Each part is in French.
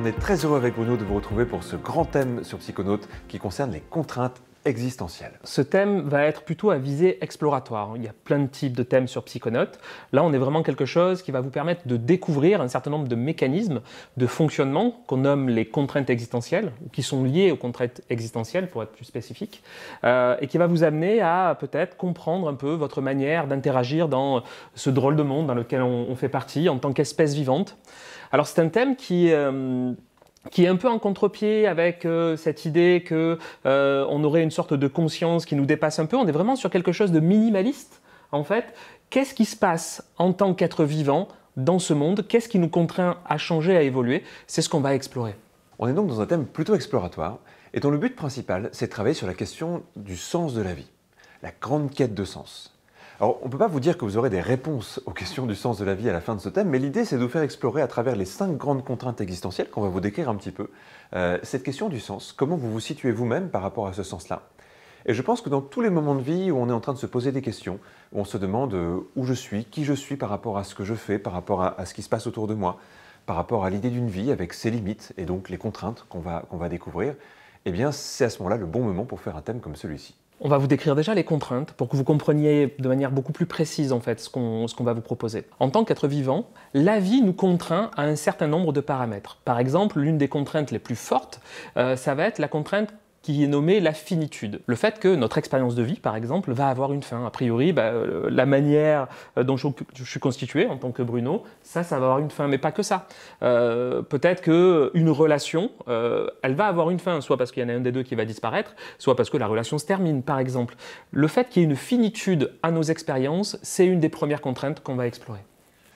est très heureux avec Bruno de vous retrouver pour ce grand thème sur Psychonautes qui concerne les contraintes existentielles. Ce thème va être plutôt à visée exploratoire. Il y a plein de types de thèmes sur Psychonautes. Là, on est vraiment quelque chose qui va vous permettre de découvrir un certain nombre de mécanismes de fonctionnement qu'on nomme les contraintes existentielles, ou qui sont liées aux contraintes existentielles, pour être plus spécifique, et qui va vous amener à peut-être comprendre un peu votre manière d'interagir dans ce drôle de monde dans lequel on fait partie en tant qu'espèce vivante. Alors, c'est un thème qui est un peu en contre-pied avec cette idée qu'on aurait une sorte de conscience qui nous dépasse un peu. On est vraiment sur quelque chose de minimaliste, en fait. Qu'est-ce qui se passe en tant qu'être vivant dans ce monde? Qu'est-ce qui nous contraint à changer, à évoluer? C'est ce qu'on va explorer. On est donc dans un thème plutôt exploratoire, et dont le but principal, c'est de travailler sur la question du sens de la vie, la grande quête de sens. Alors, on ne peut pas vous dire que vous aurez des réponses aux questions du sens de la vie à la fin de ce thème, mais l'idée, c'est de vous faire explorer à travers les 5 grandes contraintes existentielles qu'on va vous décrire un petit peu, cette question du sens, comment vous vous situez vous-même par rapport à ce sens-là. Et je pense que dans tous les moments de vie où on est en train de se poser des questions, où on se demande où je suis, qui je suis par rapport à ce que je fais, par rapport à ce qui se passe autour de moi, par rapport à l'idée d'une vie avec ses limites et donc les contraintes qu'on va découvrir, eh bien, c'est à ce moment-là le bon moment pour faire un thème comme celui-ci. On va vous décrire déjà les contraintes pour que vous compreniez de manière beaucoup plus précise en fait ce qu'on va vous proposer. En tant qu'être vivant, la vie nous contraint à un certain nombre de paramètres. Par exemple, l'une des contraintes les plus fortes, ça va être la contrainte qui est nommée la finitude. Le fait que notre expérience de vie, par exemple, va avoir une fin. A priori, la manière dont je suis constitué en tant que Bruno, ça va avoir une fin, mais pas que ça. Peut-être qu'une relation, elle va avoir une fin, soit parce qu'il y en a un des deux qui va disparaître, soit parce que la relation se termine, par exemple. Le fait qu'il y ait une finitude à nos expériences, c'est une des premières contraintes qu'on va explorer.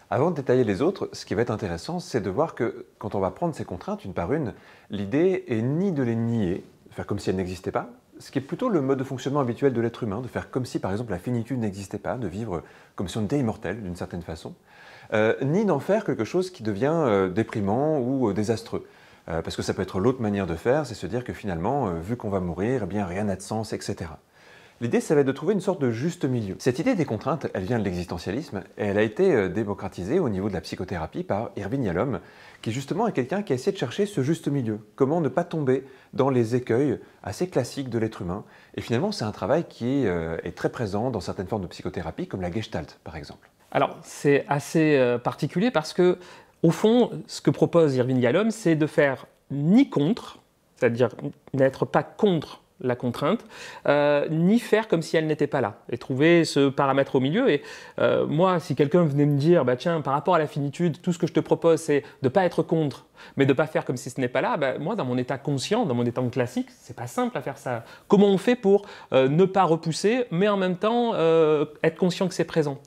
Avant de détailler les autres, ce qui va être intéressant, c'est de voir que quand on va prendre ces contraintes une par une, l'idée est ni de les nier, de faire comme si elles n'existaient pas, ce qui est plutôt le mode de fonctionnement habituel de l'être humain, de faire comme si par exemple la finitude n'existait pas, de vivre comme si on était immortel d'une certaine façon, ni d'en faire quelque chose qui devient déprimant ou désastreux. Parce que ça peut être l'autre manière de faire, c'est se dire que finalement, vu qu'on va mourir, eh bien rien n'a de sens, etc. L'idée, ça va être de trouver une sorte de juste milieu. Cette idée des contraintes, elle vient de l'existentialisme et elle a été démocratisée au niveau de la psychothérapie par Irvin Yalom, qui justement est quelqu'un qui a essayé de chercher ce juste milieu. Comment ne pas tomber dans les écueils assez classiques de l'être humain. Et finalement, c'est un travail qui est très présent dans certaines formes de psychothérapie, comme la Gestalt, par exemple. Alors, c'est assez particulier parce que, au fond, ce que propose Irvin Yalom, c'est de faire ni contre, c'est-à-dire n'être pas contre la contrainte, ni faire comme si elle n'était pas là, et trouver ce paramètre au milieu. Et moi, si quelqu'un venait me dire, tiens, par rapport à la finitude, tout ce que je te propose, c'est de ne pas être contre, mais de ne pas faire comme si ce n'est pas là, moi, dans mon état conscient, dans mon état classique, c'est pas simple à faire ça. Comment on fait pour ne pas repousser, mais en même temps être conscient que c'est présent?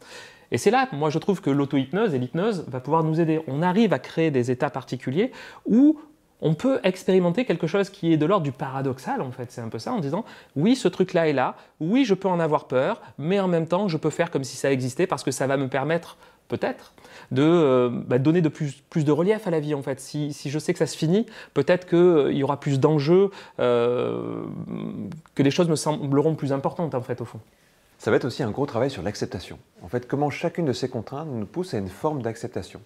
Et c'est là, moi, je trouve que l'auto-hypnose et l'hypnose va pouvoir nous aider. On arrive à créer des états particuliers où on peut expérimenter quelque chose qui est de l'ordre du paradoxal, en fait. C'est un peu ça, en disant, oui, ce truc-là est là, oui, je peux en avoir peur, mais en même temps, je peux faire comme si ça existait, parce que ça va me permettre, peut-être, de donner plus de relief à la vie, en fait. Si je sais que ça se finit, peut-être qu'il y aura plus d'enjeux, que les choses me sembleront plus importantes, en fait, au fond. Ça va être aussi un gros travail sur l'acceptation. En fait, comment chacune de ces contraintes nous pousse à une forme d'acceptation.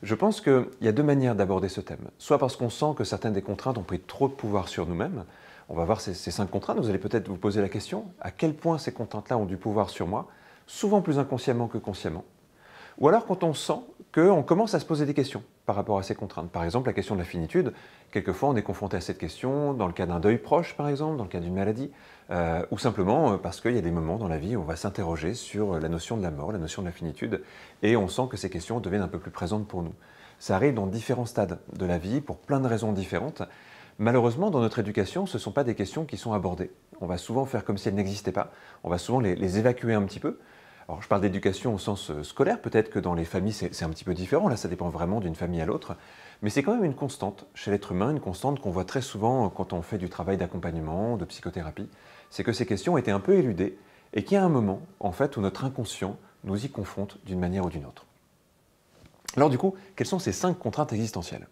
Je pense qu'il y a 2 manières d'aborder ce thème. Soit parce qu'on sent que certaines des contraintes ont pris trop de pouvoir sur nous-mêmes. On va voir ces 5 contraintes, vous allez peut-être vous poser la question, à quel point ces contraintes-là ont du pouvoir sur moi, souvent plus inconsciemment que consciemment. Ou alors quand on sent qu'on commence à se poser des questions par rapport à ces contraintes. Par exemple, la question de la finitude, quelquefois on est confronté à cette question dans le cas d'un deuil proche, par exemple, dans le cas d'une maladie, ou simplement parce qu'il y a des moments dans la vie où on va s'interroger sur la notion de la mort, la notion de la finitude, et on sent que ces questions deviennent un peu plus présentes pour nous. Ça arrive dans différents stades de la vie, pour plein de raisons différentes. Malheureusement, dans notre éducation, ce ne sont pas des questions qui sont abordées. On va souvent faire comme si elles n'existaient pas, on va souvent les évacuer un petit peu. Alors, je parle d'éducation au sens scolaire, peut-être que dans les familles c'est un petit peu différent, là ça dépend vraiment d'une famille à l'autre, mais c'est quand même une constante chez l'être humain, une constante qu'on voit très souvent quand on fait du travail d'accompagnement, de psychothérapie, c'est que ces questions étaient un peu éludées et qu'il y a un moment, en fait, où notre inconscient nous y confronte d'une manière ou d'une autre. Alors du coup, quelles sont ces 5 contraintes existentielles ?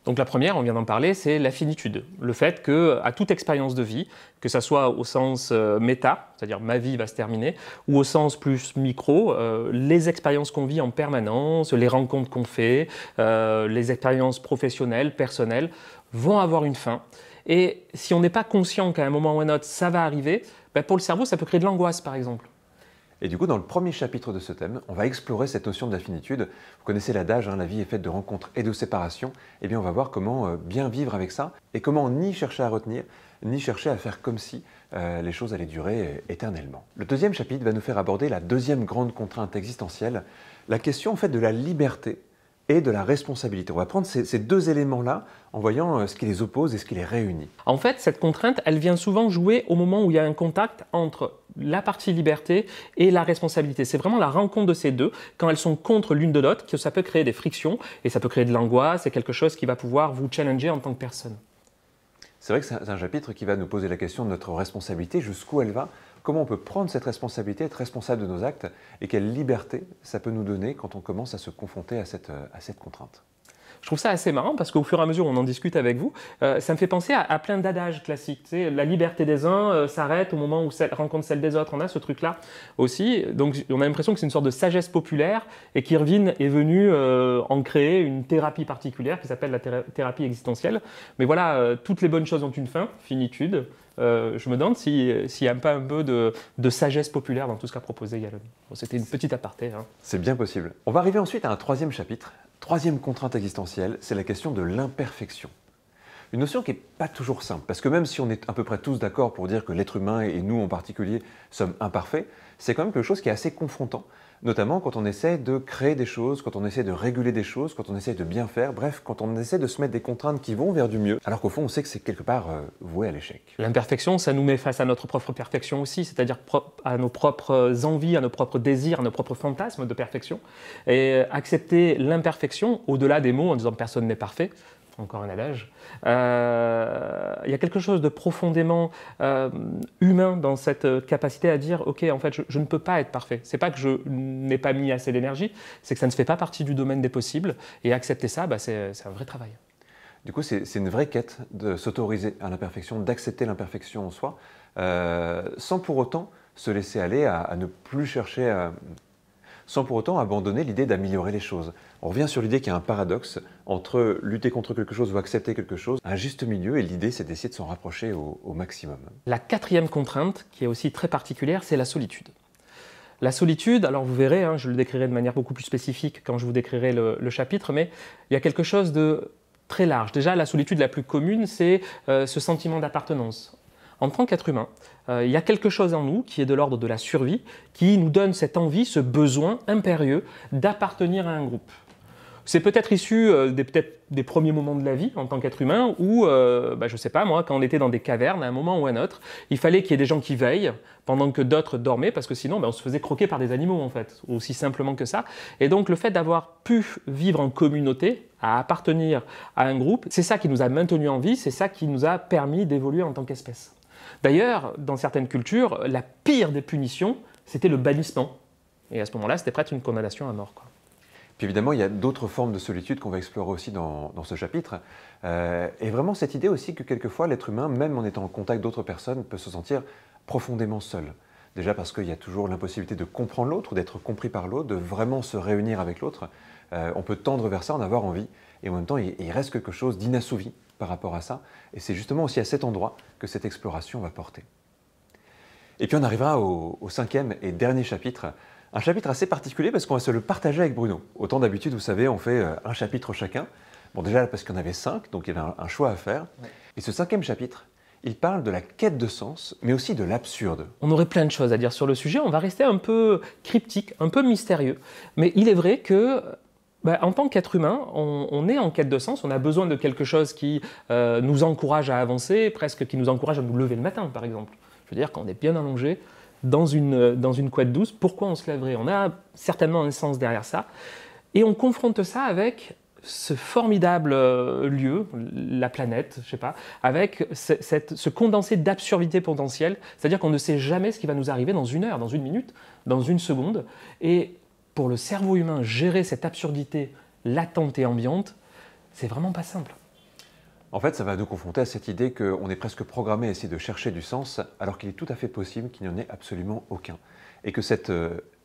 Donc la première, on vient d'en parler, c'est la finitude. Le fait qu'à toute expérience de vie, que ça soit au sens méta, c'est-à-dire ma vie va se terminer, ou au sens plus micro, les expériences qu'on vit en permanence, les rencontres qu'on fait, les expériences professionnelles, personnelles, vont avoir une fin. Et si on n'est pas conscient qu'à un moment ou à un autre, ça va arriver, ben pour le cerveau, ça peut créer de l'angoisse, par exemple. Et du coup, dans le premier chapitre de ce thème, on va explorer cette notion de la finitude. Vous connaissez l'adage, la vie est faite de rencontres et de séparations. Eh bien, on va voir comment bien vivre avec ça et comment ni chercher à retenir, ni chercher à faire comme si les choses allaient durer éternellement. Le deuxième chapitre va nous faire aborder la deuxième grande contrainte existentielle, la question en fait de la liberté et de la responsabilité. On va prendre ces deux éléments-là en voyant ce qui les oppose et ce qui les réunit. En fait, cette contrainte, elle vient souvent jouer au moment où il y a un contact entre la partie liberté et la responsabilité. C'est vraiment la rencontre de ces deux, quand elles sont contre l'une de l'autre, que ça peut créer des frictions et ça peut créer de l'angoisse, c'est quelque chose qui va pouvoir vous challenger en tant que personne. C'est vrai que c'est un chapitre qui va nous poser la question de notre responsabilité, jusqu'où elle va, comment on peut prendre cette responsabilité, être responsable de nos actes, et quelle liberté ça peut nous donner quand on commence à se confronter à cette contrainte. Je trouve ça assez marrant parce qu'au fur et à mesure où on en discute avec vous, ça me fait penser à plein d'adages classiques. Tu sais, la liberté des uns s'arrête au moment où rencontre celle des autres. On a ce truc-là aussi. Donc on a l'impression que c'est une sorte de sagesse populaire et qu'Irvine est venu en créer une thérapie particulière qui s'appelle la thérapie existentielle. Mais voilà, toutes les bonnes choses ont une fin, finitude. Je me demande s'il n'y a pas un peu de sagesse populaire dans tout ce qu'a proposé Yalom. Bon, c'était une petite aparté. Hein. C'est bien possible. On va arriver ensuite à un troisième chapitre. Troisième contrainte existentielle, c'est la question de l'imperfection. Une notion qui n'est pas toujours simple, parce que même si on est à peu près tous d'accord pour dire que l'être humain, et nous en particulier, sommes imparfaits, c'est quand même quelque chose qui est assez confrontant, notamment quand on essaie de créer des choses, quand on essaie de réguler des choses, quand on essaie de bien faire, bref, quand on essaie de se mettre des contraintes qui vont vers du mieux, alors qu'au fond, on sait que c'est quelque part voué à l'échec. L'imperfection, ça nous met face à notre propre perfection aussi, c'est-à-dire à nos propres envies, à nos propres désirs, à nos propres fantasmes de perfection. Et accepter l'imperfection, au-delà des mots en disant « personne n'est parfait », encore un adage, il y a quelque chose de profondément humain dans cette capacité à dire « ok, en fait, je ne peux pas être parfait ». C'est pas que je n'ai pas mis assez d'énergie, c'est que ça ne fait pas partie du domaine des possibles. Et accepter ça, c'est un vrai travail. Du coup, c'est une vraie quête de s'autoriser à l'imperfection, d'accepter l'imperfection en soi, sans pour autant se laisser aller à ne plus chercher sans pour autant abandonner l'idée d'améliorer les choses. On revient sur l'idée qu'il y a un paradoxe entre lutter contre quelque chose ou accepter quelque chose, un juste milieu, et l'idée c'est d'essayer de s'en rapprocher au maximum. La quatrième contrainte, qui est aussi très particulière, c'est la solitude. La solitude, alors vous verrez, hein, je le décrirai de manière beaucoup plus spécifique quand je vous décrirai le chapitre, mais il y a quelque chose de très large. Déjà, la solitude la plus commune, c'est ce sentiment d'appartenance. En tant qu'être humain, il y a quelque chose en nous qui est de l'ordre de la survie, qui nous donne cette envie, ce besoin impérieux d'appartenir à un groupe. C'est peut-être issu des premiers moments de la vie en tant qu'être humain où, je ne sais pas moi, quand on était dans des cavernes à un moment ou à un autre, il fallait qu'il y ait des gens qui veillent pendant que d'autres dormaient parce que sinon on se faisait croquer par des animaux en fait, aussi simplement que ça. Et donc le fait d'avoir pu vivre en communauté, à appartenir à un groupe, c'est ça qui nous a maintenus en vie, c'est ça qui nous a permis d'évoluer en tant qu'espèce. D'ailleurs, dans certaines cultures, la pire des punitions, c'était le bannissement. Et à ce moment-là, c'était presque une condamnation à mort, quoi. Puis évidemment, il y a d'autres formes de solitude qu'on va explorer aussi dans ce chapitre. Et vraiment cette idée aussi que quelquefois, l'être humain, même en étant en contact d'autres personnes, peut se sentir profondément seul. Déjà parce qu'il y a toujours l'impossibilité de comprendre l'autre, d'être compris par l'autre, de vraiment se réunir avec l'autre. On peut tendre vers ça, en avoir envie, et en même temps, il reste quelque chose d'inassouvi par rapport à ça. Et c'est justement aussi à cet endroit que cette exploration va porter. Et puis on arrivera au cinquième et dernier chapitre. Un chapitre assez particulier parce qu'on va se le partager avec Bruno. Autant d'habitude, vous savez, on fait un chapitre chacun. Bon, déjà parce qu'il y en avait 5, donc il y avait un choix à faire. Ouais. Et ce cinquième chapitre, il parle de la quête de sens, mais aussi de l'absurde. On aurait plein de choses à dire sur le sujet. On va rester un peu cryptique, un peu mystérieux. Mais il est vrai que en tant qu'être humain, on est en quête de sens, on a besoin de quelque chose qui nous encourage à avancer, presque qui nous encourage à nous lever le matin, par exemple. Je veux dire, quand on est bien allongé dans une couette douce, pourquoi on se lèverait? On a certainement un sens derrière ça. Et on confronte ça avec ce formidable lieu, la planète, je sais pas, avec ce condensé d'absurdité potentielle, c'est-à-dire qu'on ne sait jamais ce qui va nous arriver dans une heure, dans une minute, dans une seconde. Et pour le cerveau humain, gérer cette absurdité latente et ambiante, c'est vraiment pas simple. En fait, ça va nous confronter à cette idée qu'on est presque programmé à essayer de chercher du sens, alors qu'il est tout à fait possible qu'il n'y en ait absolument aucun. Et que cette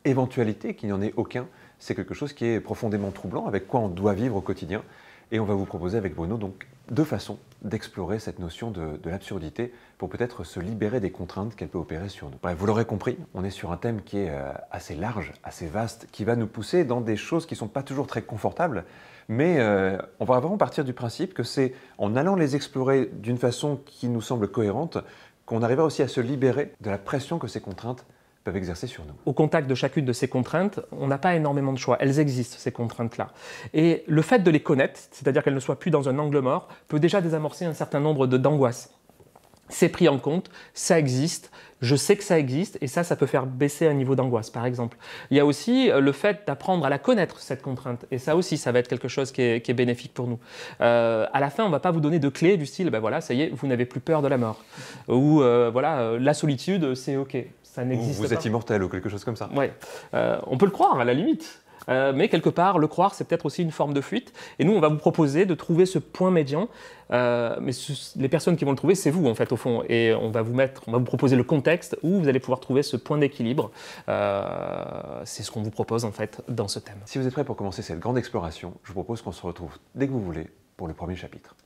éventualité qu'il n'y en ait aucun, c'est quelque chose qui est profondément troublant, avec quoi on doit vivre au quotidien. Et on va vous proposer avec Bruno donc deux façons d'explorer cette notion de l'absurdité pour peut-être se libérer des contraintes qu'elle peut opérer sur nous. Bref, vous l'aurez compris, on est sur un thème qui est assez large, assez vaste, qui va nous pousser dans des choses qui ne sont pas toujours très confortables, mais on va vraiment partir du principe que c'est en allant les explorer d'une façon qui nous semble cohérente qu'on arrivera aussi à se libérer de la pression que ces contraintes peuvent exercer sur nous. Au contact de chacune de ces contraintes, on n'a pas énormément de choix. Elles existent, ces contraintes-là. Et le fait de les connaître, c'est-à-dire qu'elles ne soient plus dans un angle mort, peut déjà désamorcer un certain nombre d'angoisses. C'est pris en compte, ça existe, je sais que ça existe, et ça peut faire baisser un niveau d'angoisse, par exemple. Il y a aussi le fait d'apprendre à la connaître, cette contrainte, et ça aussi, ça va être quelque chose qui est bénéfique pour nous. À la fin, on ne va pas vous donner de clés du style, ben voilà, ça y est, vous n'avez plus peur de la mort. Ou voilà, la solitude, c'est OK. Ça n'existe pas. Vous êtes immortel ou quelque chose comme ça. Oui, on peut le croire à la limite. Mais quelque part, le croire, c'est peut-être aussi une forme de fuite. Et nous, on va vous proposer de trouver ce point médian. Mais les personnes qui vont le trouver, c'est vous, en fait, au fond. Et on va vous proposer le contexte où vous allez pouvoir trouver ce point d'équilibre. C'est ce qu'on vous propose, en fait, dans ce thème. Si vous êtes prêts pour commencer cette grande exploration, je vous propose qu'on se retrouve dès que vous voulez pour le premier chapitre.